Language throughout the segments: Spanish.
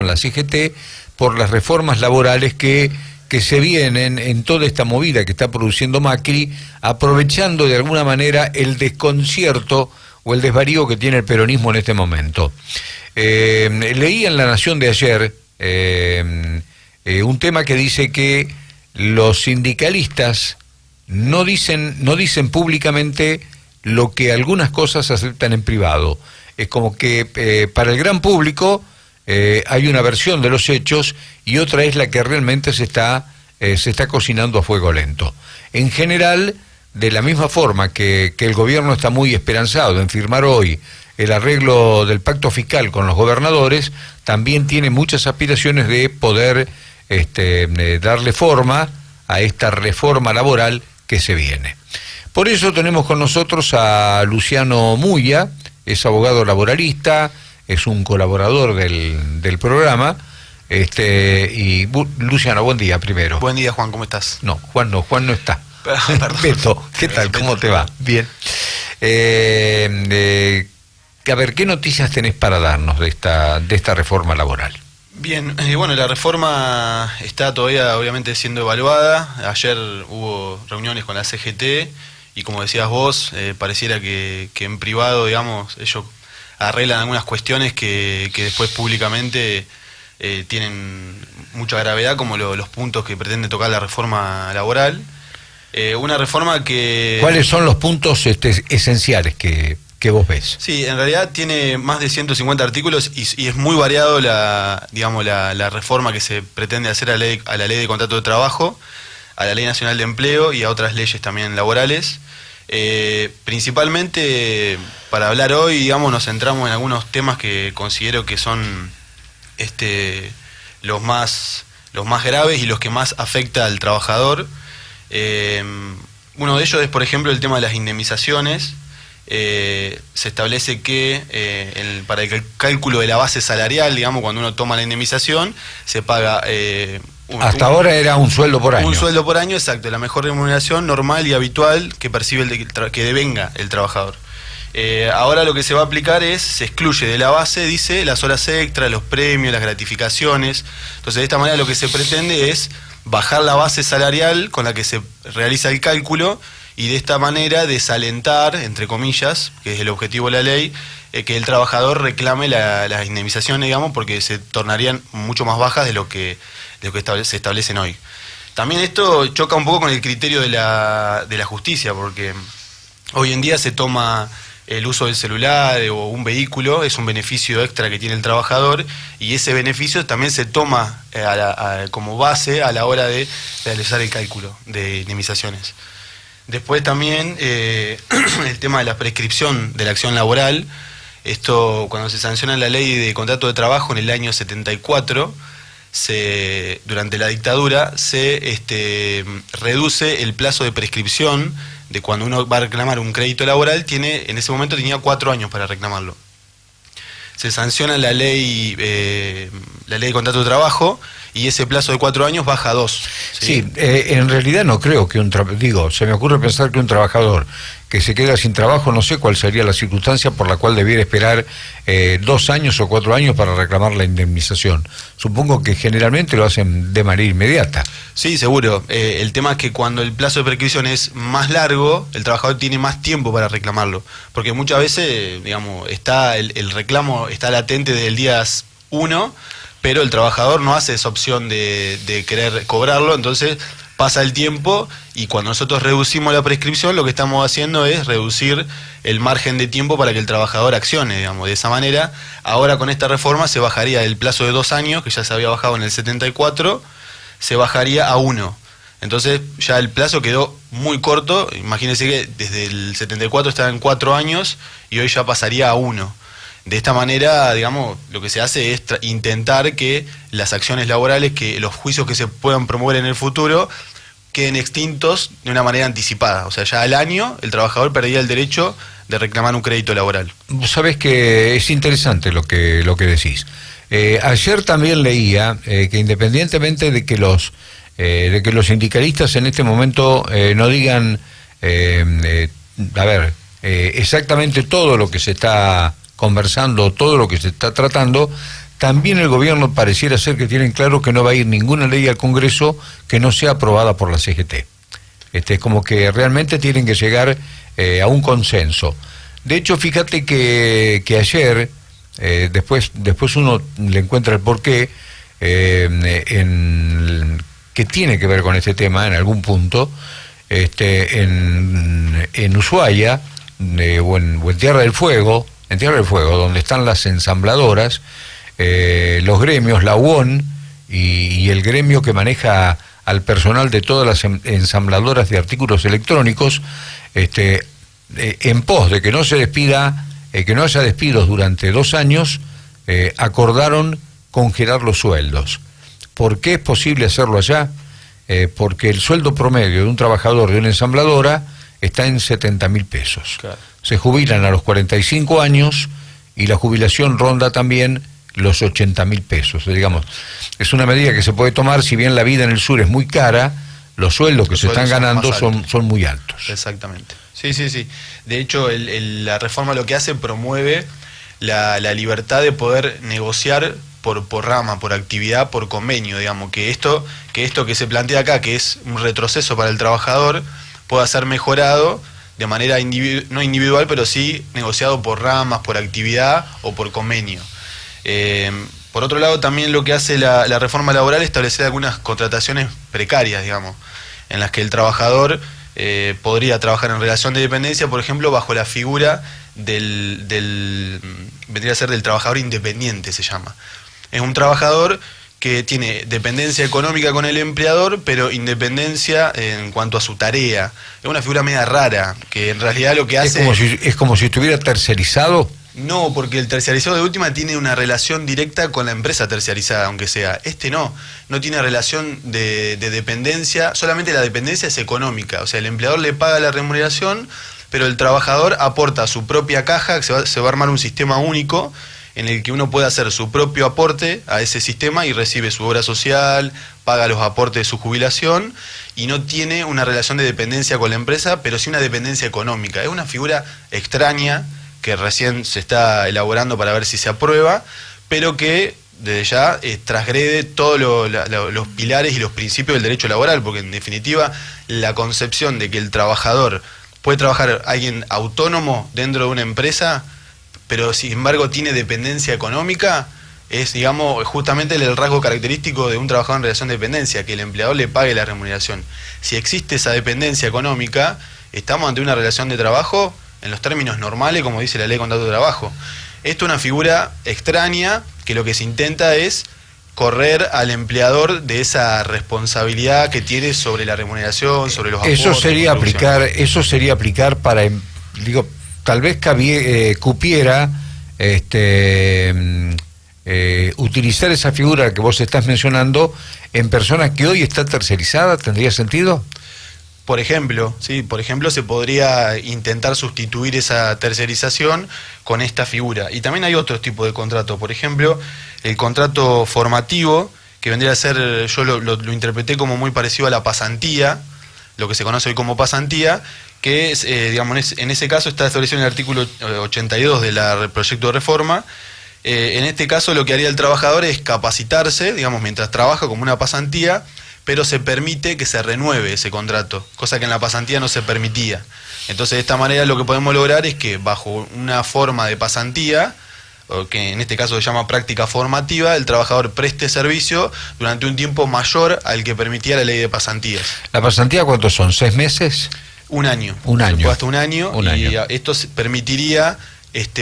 con la CGT por las reformas laborales que se vienen en toda esta movida que está produciendo Macri, aprovechando de alguna manera el desconcierto o el desvarío que tiene el peronismo en este momento. Leí en La Nación de ayer un tema que dice que los sindicalistas no dicen públicamente lo que algunas cosas aceptan en privado. Es como que para el gran público hay una versión de los hechos y otra es la que realmente se está cocinando a fuego lento. En general, de la misma forma que el gobierno está muy esperanzado en firmar hoy el arreglo del pacto fiscal con los gobernadores, también tiene muchas aspiraciones de poder darle forma a esta reforma laboral que se viene. Por eso tenemos con nosotros a Luciano Muya, es abogado laboralista, es un colaborador del programa. Luciano, buen día primero. Buen día, Juan, ¿cómo estás? No, Juan no está. Perdón. Beto, ¿qué tal? ¿Cómo te va? Bien. A ver, ¿qué noticias tenés para darnos de esta reforma laboral? Bien, bueno, la reforma está todavía obviamente siendo evaluada. Ayer hubo reuniones con la CGT y como decías vos, pareciera que en privado, digamos, ellos arreglan algunas cuestiones que después públicamente tienen mucha gravedad, como los puntos que pretende tocar la reforma laboral. Una reforma que... ¿Cuáles son los puntos esenciales que vos ves? Sí, en realidad tiene más de 150 artículos y es muy variado la reforma que se pretende hacer a la ley de contrato de trabajo, a la ley nacional de empleo y a otras leyes también laborales. Principalmente, para hablar hoy, digamos, nos centramos en algunos temas que considero que son los más graves y los que más afecta al trabajador. Uno de ellos es, por ejemplo, el tema de las indemnizaciones. Se establece que para el cálculo de la base salarial, digamos, cuando uno toma la indemnización, se paga... Hasta ahora era un sueldo por año. Un sueldo por año, exacto, la mejor remuneración normal y habitual que percibe que devenga el trabajador. Ahora lo que se va a aplicar se excluye de la base, dice, las horas extras, los premios, las gratificaciones. Entonces, de esta manera lo que se pretende es bajar la base salarial con la que se realiza el cálculo y de esta manera desalentar, entre comillas, que es el objetivo de la ley, que el trabajador reclame las indemnizaciones, digamos, porque se tornarían mucho más bajas de lo que se establecen hoy. También esto choca un poco con el criterio de la justicia, porque hoy en día se toma el uso del celular o un vehículo, es un beneficio extra que tiene el trabajador, y ese beneficio también se toma como base a la hora de realizar el cálculo de indemnizaciones. Después también el tema de la prescripción de la acción laboral. Esto, cuando se sanciona la ley de contrato de trabajo en el año 74, durante la dictadura, se reduce el plazo de prescripción de cuando uno va a reclamar un crédito laboral. En ese momento tenía 4 años para reclamarlo. Se sanciona la ley de contrato de trabajo y ese plazo de 4 años baja a 2. Sí, en realidad no creo que se me ocurre pensar que un trabajador que se queda sin trabajo, no sé cuál sería la circunstancia por la cual debiera esperar 2 años o 4 años para reclamar la indemnización. Supongo que generalmente lo hacen de manera inmediata. Sí, seguro. El tema es que cuando el plazo de prescripción es más largo, el trabajador tiene más tiempo para reclamarlo. Porque muchas veces, digamos, el reclamo está latente desde el día 1, pero el trabajador no hace esa opción de querer cobrarlo, entonces pasa el tiempo y cuando nosotros reducimos la prescripción, lo que estamos haciendo es reducir el margen de tiempo para que el trabajador accione, digamos. De esa manera, ahora con esta reforma se bajaría el plazo de 2 años, que ya se había bajado en el 74, se bajaría a 1. Entonces ya el plazo quedó muy corto. Imagínense que desde el 74 estaba en 4 años y hoy ya pasaría a 1. De esta manera, digamos, lo que se hace es intentar que las acciones laborales, que los juicios que se puedan promover en el futuro, queden extintos de una manera anticipada. O sea, ya al año el trabajador perdía el derecho de reclamar un crédito laboral. Vos sabés que es interesante lo que decís. Ayer también leía que independientemente de que los sindicalistas en este momento no digan, exactamente todo lo que se está conversando, todo lo que se está tratando, también el gobierno pareciera ser que tienen claro que no va a ir ninguna ley al Congreso que no sea aprobada por la CGT. Es como que realmente tienen que llegar a un consenso. De hecho, fíjate que ayer, después uno le encuentra el porqué, que tiene que ver con este tema en algún punto, en Ushuaia, o en Tierra del Fuego, donde están las ensambladoras, los gremios, la UON y el gremio que maneja al personal de todas las ensambladoras de artículos electrónicos, en pos de que no se despida, que no haya despidos durante 2 años, acordaron congelar los sueldos. ¿Por qué es posible hacerlo allá? Porque el sueldo promedio de un trabajador de una ensambladora está en 70.000 pesos. Claro. Se jubilan a los 45 años y la jubilación ronda también los 80.000 pesos. Digamos, es una medida que se puede tomar, si bien la vida en el sur es muy cara, los sueldos que se están ganando son muy altos. Exactamente. Sí. De hecho, la reforma lo que hace, promueve la libertad de poder negociar por rama, por actividad, por convenio, digamos, que esto que se plantea acá, que es un retroceso para el trabajador, pueda ser mejorado de manera no individual, pero sí negociado por ramas, por actividad o por convenio. Por otro lado, también lo que hace la reforma laboral es establecer algunas contrataciones precarias, digamos, en las que el trabajador podría trabajar en relación de dependencia, por ejemplo, bajo la figura vendría a ser del trabajador independiente, se llama. Es un trabajador que tiene dependencia económica con el empleador, pero independencia en cuanto a su tarea. Es una figura media rara, que en realidad lo que hace... ¿Es como si estuviera tercerizado? No, porque el terciarizado de última tiene una relación directa con la empresa terciarizada, aunque sea. No tiene relación de dependencia, solamente la dependencia es económica. O sea, el empleador le paga la remuneración, pero el trabajador aporta a su propia caja, se va a armar un sistema único en el que uno puede hacer su propio aporte a ese sistema y recibe su obra social, paga los aportes de su jubilación y no tiene una relación de dependencia con la empresa, pero sí una dependencia económica. Es una figura extraña que recién se está elaborando para ver si se aprueba, pero que desde ya transgrede todos los pilares y los principios del derecho laboral, porque en definitiva la concepción de que el trabajador puede trabajar alguien autónomo dentro de una empresa, pero sin embargo tiene dependencia económica, es, digamos, justamente el rasgo característico de un trabajador en relación de dependencia, que el empleador le pague la remuneración. Si existe esa dependencia económica, estamos ante una relación de trabajo en los términos normales, como dice la ley de contrato de trabajo. Esto es una figura extraña que lo que se intenta es correr al empleador de esa responsabilidad que tiene sobre la remuneración, sobre los aportes. Eso sería aplicar para, tal vez cupiera utilizar esa figura que vos estás mencionando en personas que hoy está tercerizada. ¿Tendría sentido? Por ejemplo, se podría intentar sustituir esa tercerización con esta figura. Y también hay otros tipos de contrato. Por ejemplo, el contrato formativo, que vendría a ser, yo lo interpreté como muy parecido a la pasantía, lo que se conoce hoy como pasantía, que es, en ese caso está establecido en el artículo 82 del proyecto de reforma. En este caso lo que haría el trabajador es capacitarse, mientras trabaja como una pasantía, pero se permite que se renueve ese contrato, cosa que en la pasantía no se permitía. Entonces, de esta manera lo que podemos lograr es que bajo una forma de pasantía, o que en este caso se llama práctica formativa, el trabajador preste servicio durante un tiempo mayor al que permitía la ley de pasantías. ¿La pasantía cuántos son? ¿6 meses? Un año. Hasta un año. Esto permitiría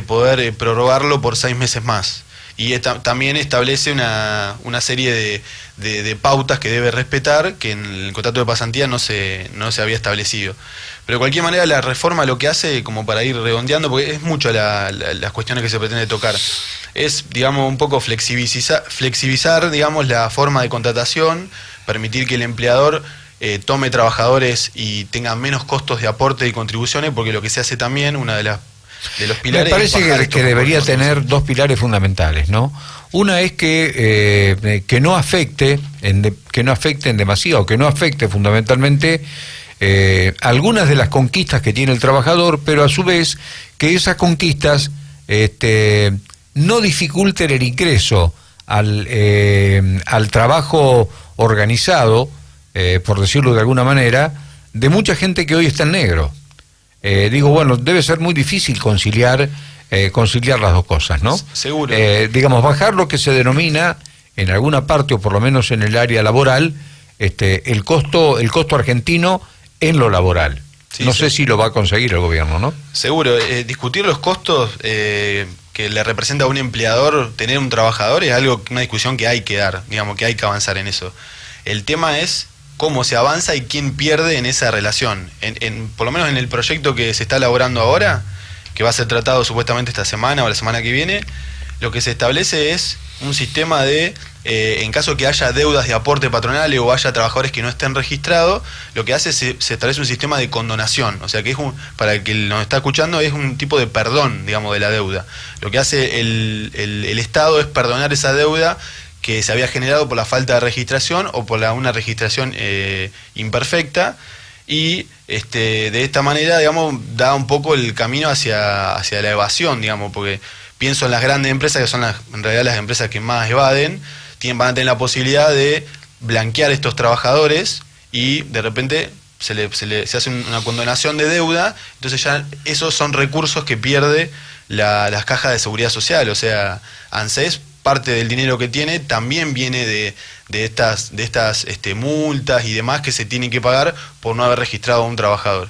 poder prorrogarlo por 6 meses más. Y también establece una serie de pautas que debe respetar, que en el contrato de pasantía no se había establecido. Pero de cualquier manera la reforma lo que hace, como para ir redondeando, porque es mucho las cuestiones que se pretende tocar, es, un poco flexibilizar, la forma de contratación, permitir que el empleador tome trabajadores y tenga menos costos de aporte y contribuciones, porque lo que se hace también, de los pilares... Me parece que debería tener 2 pilares fundamentales, ¿no? Una es que no afecte en demasiado, que no afecte fundamentalmente algunas de las conquistas que tiene el trabajador, pero a su vez que esas conquistas no dificulten el ingreso al trabajo organizado, por decirlo de alguna manera, de mucha gente que hoy está en negro. Digo, bueno, debe ser muy difícil conciliar las dos cosas, ¿no? Seguro. Digamos, bajar lo que se denomina, en alguna parte, o por lo menos en el área laboral, el costo argentino en lo laboral. Sí, no sé si lo va a conseguir el gobierno, ¿no? Seguro. Discutir los costos que le representa a un empleador tener un trabajador es una discusión que hay que dar, digamos, que hay que avanzar en eso. El tema es cómo se avanza y quién pierde en esa relación. Por lo menos en el proyecto que se está elaborando ahora, que va a ser tratado supuestamente esta semana o la semana que viene, lo que se establece es un sistema de, en caso que haya deudas de aporte patronal o haya trabajadores que no estén registrados, lo que hace es se establece un sistema de condonación, o sea que para el que nos está escuchando, es un tipo de perdón, digamos, de la deuda. Lo que hace el Estado es perdonar esa deuda que se había generado por la falta de registración o por una registración imperfecta, y de esta manera, digamos, da un poco el camino hacia la evasión, digamos, porque pienso en las grandes empresas, que son en realidad las empresas que más evaden, van a tener la posibilidad de blanquear a estos trabajadores y de repente se hace una condonación de deuda, entonces ya esos son recursos que pierde las cajas de seguridad social, o sea, ANSES, parte del dinero que tiene también viene de estas multas y demás que se tienen que pagar por no haber registrado a un trabajador.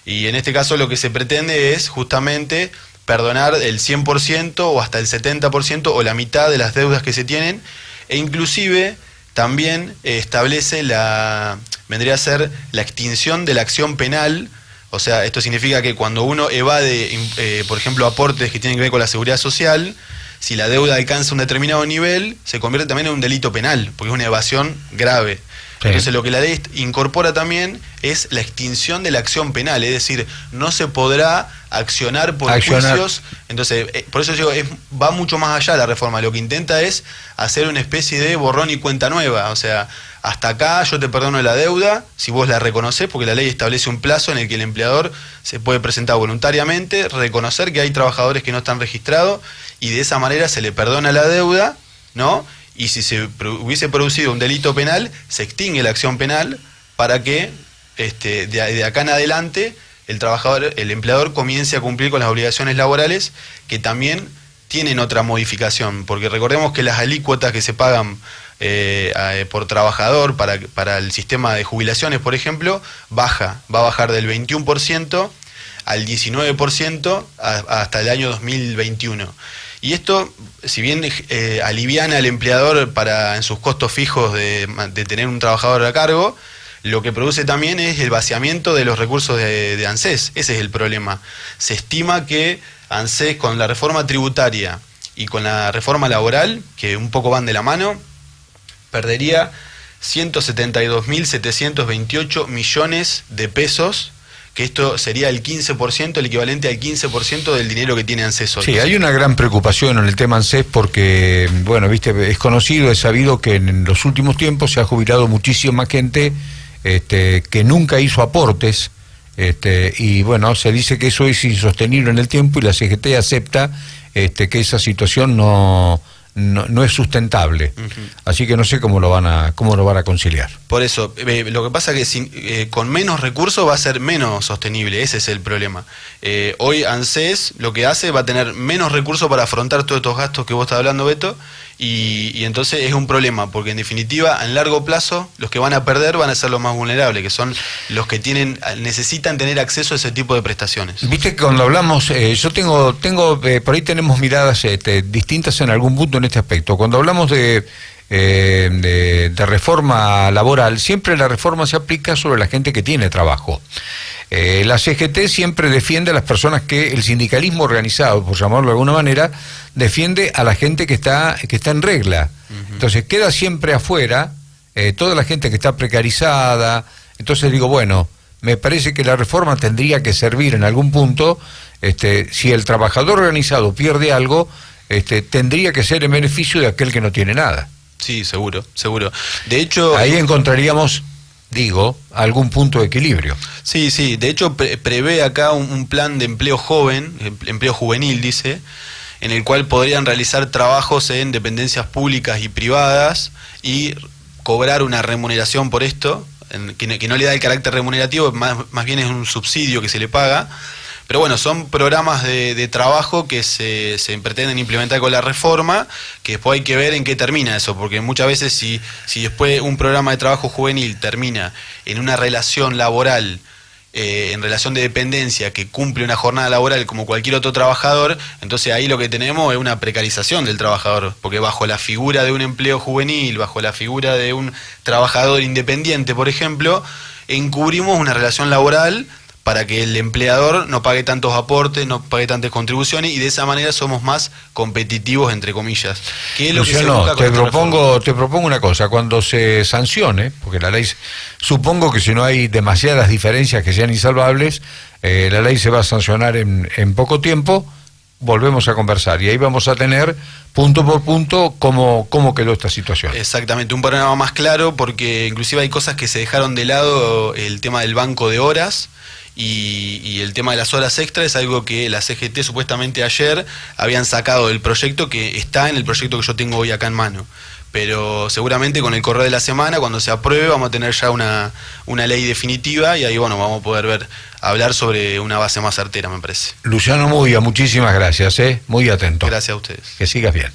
Y en este caso lo que se pretende es justamente perdonar el 100% o hasta el 70% o la mitad de las deudas que se tienen, e inclusive también establece vendría a ser la extinción de la acción penal. O sea, esto significa que cuando uno evade, por ejemplo, aportes que tienen que ver con la seguridad social, si la deuda alcanza un determinado nivel, se convierte también en un delito penal, porque es una evasión grave. Sí. Entonces lo que la ley incorpora también es la extinción de la acción penal, es decir, no se podrá accionar por juicios. Entonces, por eso digo, va mucho más allá la reforma. Lo que intenta es hacer una especie de borrón y cuenta nueva. O sea, hasta acá yo te perdono la deuda, si vos la reconocés, porque la ley establece un plazo en el que el empleador se puede presentar voluntariamente, reconocer que hay trabajadores que no están registrados, y de esa manera se le perdona la deuda, ¿no? Y si se hubiese producido un delito penal, se extingue la acción penal para que de acá en adelante el empleador comience a cumplir con las obligaciones laborales, que también tienen otra modificación, porque recordemos que las alícuotas que se pagan por trabajador para el sistema de jubilaciones, por ejemplo, va a bajar del 21% al 19% hasta el año 2021. Y esto, si bien aliviana al empleador en sus costos fijos de tener un trabajador a cargo, lo que produce también es el vaciamiento de los recursos de ANSES. Ese es el problema. Se estima que ANSES, con la reforma tributaria y con la reforma laboral, que un poco van de la mano, perdería 172.728 millones de pesos, que esto sería el 15%, el equivalente al 15% del dinero que tiene ANSES hoy. Sí, hay una gran preocupación en el tema ANSES porque, bueno, viste, es conocido, es sabido que en los últimos tiempos se ha jubilado muchísima gente que nunca hizo aportes, y bueno, se dice que eso es insostenible en el tiempo, y la CGT acepta que esa situación no es sustentable. Así que no sé cómo lo van a conciliar. Por eso, lo que pasa es que con menos recursos va a ser menos sostenible, ese es el problema. Hoy ANSES lo que hace va a tener menos recursos para afrontar todos estos gastos que vos estás hablando, Beto, y entonces es un problema, porque en definitiva, en largo plazo, los que van a perder van a ser los más vulnerables, que son los que necesitan tener acceso a ese tipo de prestaciones. Viste que cuando hablamos, yo tengo por ahí tenemos miradas distintas en algún punto en este aspecto. Cuando hablamos de reforma laboral, siempre la reforma se aplica sobre la gente que tiene trabajo. La CGT siempre defiende a las personas que el sindicalismo organizado, por llamarlo de alguna manera, defiende a la gente que está en regla. Entonces queda siempre afuera toda la gente que está precarizada. Entonces digo, bueno, me parece que la reforma tendría que servir en algún punto, si el trabajador organizado pierde algo, tendría que ser en beneficio de aquel que no tiene nada. Sí, seguro. De hecho, ahí encontraríamos, algún punto de equilibrio. Sí, de hecho prevé acá un plan de empleo joven, empleo juvenil, dice, en el cual podrían realizar trabajos en dependencias públicas y privadas y cobrar una remuneración por esto, que no le da el carácter remunerativo, más bien es un subsidio que se le paga. Pero bueno, son programas de trabajo que se pretenden implementar con la reforma, que después hay que ver en qué termina eso, porque muchas veces si después un programa de trabajo juvenil termina en una relación laboral, en relación de dependencia, que cumple una jornada laboral como cualquier otro trabajador, entonces ahí lo que tenemos es una precarización del trabajador, porque bajo la figura de un empleo juvenil, bajo la figura de un trabajador independiente, por ejemplo, encubrimos una relación laboral para que el empleador no pague tantos aportes, no pague tantas contribuciones, y de esa manera somos más competitivos, entre comillas. ¿Qué es lo Luciano, que se busca con te propongo una cosa, cuando se sancione, porque la ley, supongo que si no hay demasiadas diferencias que sean insalvables, la ley se va a sancionar en poco tiempo, volvemos a conversar, y ahí vamos a tener punto por punto cómo quedó esta situación. Exactamente, un panorama más claro, porque inclusive hay cosas que se dejaron de lado, el tema del banco de horas, y el tema de las horas extras es algo que la CGT supuestamente ayer habían sacado del proyecto, que está en el proyecto que yo tengo hoy acá en mano. Pero seguramente con el correr de la semana, cuando se apruebe, vamos a tener ya una ley definitiva, y ahí bueno, vamos a poder hablar sobre una base más certera, me parece. Luciano Mugia, muchísimas gracias, muy atento. Gracias a ustedes. Que sigas bien.